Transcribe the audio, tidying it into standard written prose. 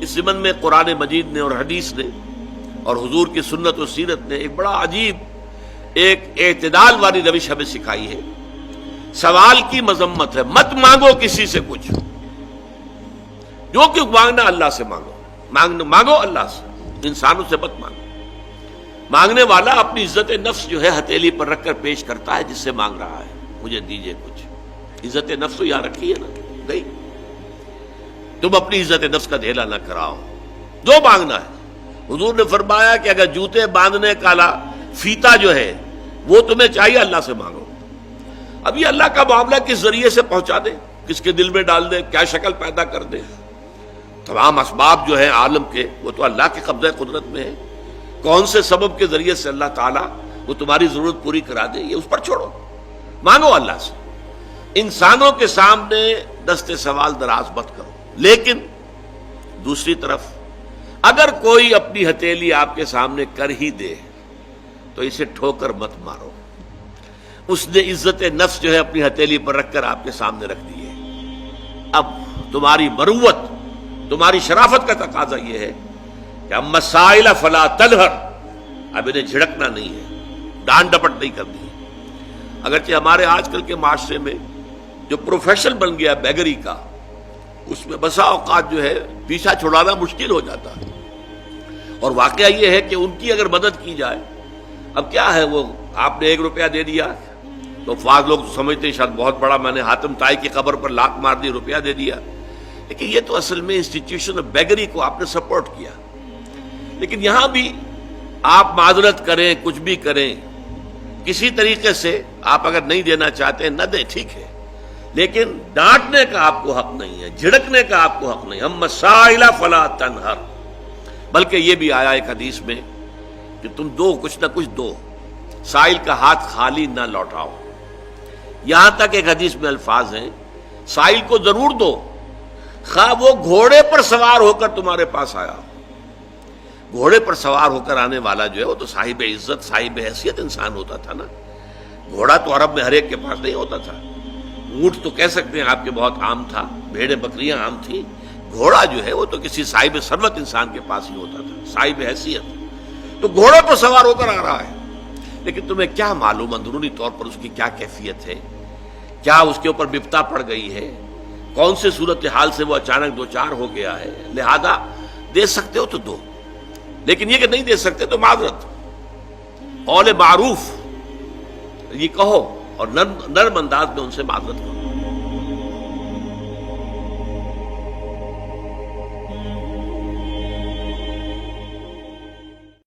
اس ضمن میں قرآن مجید نے اور حدیث نے اور حضور کی سنت و سیرت نے ایک بڑا عجیب ایک اعتدال والی روش ہمیں سکھائی ہے۔ سوال کی مذمت ہے، مت مانگو کسی سے کچھ، جو کہ مانگنا اللہ سے مانگو اللہ سے، انسانوں سے مت مانگو۔ مانگنے والا اپنی عزت نفس جو ہے ہتھیلی پر رکھ کر پیش کرتا ہے جس سے مانگ رہا ہے، مجھے دیجئے کچھ۔ عزت نفس تو یہاں رکھی ہے نا، نہیں، تم اپنی عزت نفس کا دھیلا نہ کراؤ، جو مانگنا ہے۔ حضور نے فرمایا کہ اگر جوتے باندھنے کا فیتا جو ہے وہ تمہیں چاہیے، اللہ سے مانگو۔ اب یہ اللہ کا معاملہ کس ذریعے سے پہنچا دے، کس کے دل میں ڈال دے، کیا شکل پیدا کر دے، تمام اسباب جو ہیں عالم کے وہ تو اللہ کے قبضہ قدرت میں ہے۔ کون سے سبب کے ذریعے سے اللہ تعالیٰ وہ تمہاری ضرورت پوری کرا دے، یہ اس پر چھوڑو، مانگو اللہ سے۔ انسانوں کے سامنے دست سوال دراز مت کرو، لیکن دوسری طرف اگر کوئی اپنی ہتھیلی آپ کے سامنے کر ہی دے تو اسے ٹھوکر مت مارو۔ اس نے عزت نفس جو ہے اپنی ہتھیلی پر رکھ کر آپ کے سامنے رکھ دی ہے۔ اب تمہاری مروت، تمہاری شرافت کا تقاضا یہ ہے کہ اما السائل فلا تنہر، اب انہیں جھڑکنا نہیں ہے، ڈانٹ ڈپٹ نہیں کرنی ہے۔ اگرچہ ہمارے آج کل کے معاشرے میں جو پروفیشن بن گیا بیگری کا، اس میں بسا اوقات جو ہے پیچھا چھڑانا مشکل ہو جاتا ہے، اور واقعہ یہ ہے کہ ان کی اگر مدد کی جائے، اب کیا ہے، وہ آپ نے 1 روپیہ دے دیا تو بعض لوگ سمجھتے ہیں شاید بہت بڑا، میں نے حاتم طائی کی قبر پر لات مار دی، روپیہ دے دیا، لیکن یہ تو اصل میں انسٹیٹیوشن آف بیگری کو آپ نے سپورٹ کیا۔ لیکن یہاں بھی آپ معذرت کریں، کچھ بھی کریں، کسی طریقے سے آپ اگر نہیں دینا چاہتے ہیں نہ دیں، ٹھیک ہے، لیکن ڈانٹنے کا آپ کو حق نہیں ہے، جھڑکنے کا آپ کو حق نہیں۔ اما السائل فلا تنہر، بلکہ یہ بھی آیا ایک حدیث میں کہ تم دو، کچھ نہ کچھ دو، سائل کا ہاتھ خالی نہ لوٹاؤ۔ یہاں تک ایک حدیث میں الفاظ ہیں سائل کو ضرور دو، خواہ وہ گھوڑے پر سوار ہو کر تمہارے پاس آیا۔ گھوڑے پر سوار ہو کر آنے والا جو ہے وہ تو صاحب عزت، صاحب حیثیت انسان ہوتا تھا نا۔ گھوڑا تو عرب میں ہر ایک کے پاس نہیں ہوتا تھا۔ اونٹ تو کہہ سکتے ہیں آپ کے بہت عام تھا، بھیڑیں بکریاں عام تھیں، گھوڑا جو ہے وہ تو کسی صاحب ثروت انسان کے پاس ہی ہوتا تھا، صاحب حیثیت۔ تو گھوڑے پر سوار ہو کر آ رہا ہے، لیکن تمہیں کیا معلوم اندرونی طور پر اس کی کیا کیفیت ہے، کیا اس کے اوپر بپتا پڑ گئی ہے، کون سے صورتحال سے وہ اچانک دوچار ہو گیا ہے۔ لہذا دے سکتے ہو تو دو، لیکن یہ کہ نہیں دے سکتے تو معذرت، قول معروف یہ کہو اور نرم انداز میں ان سے معذرت کرو۔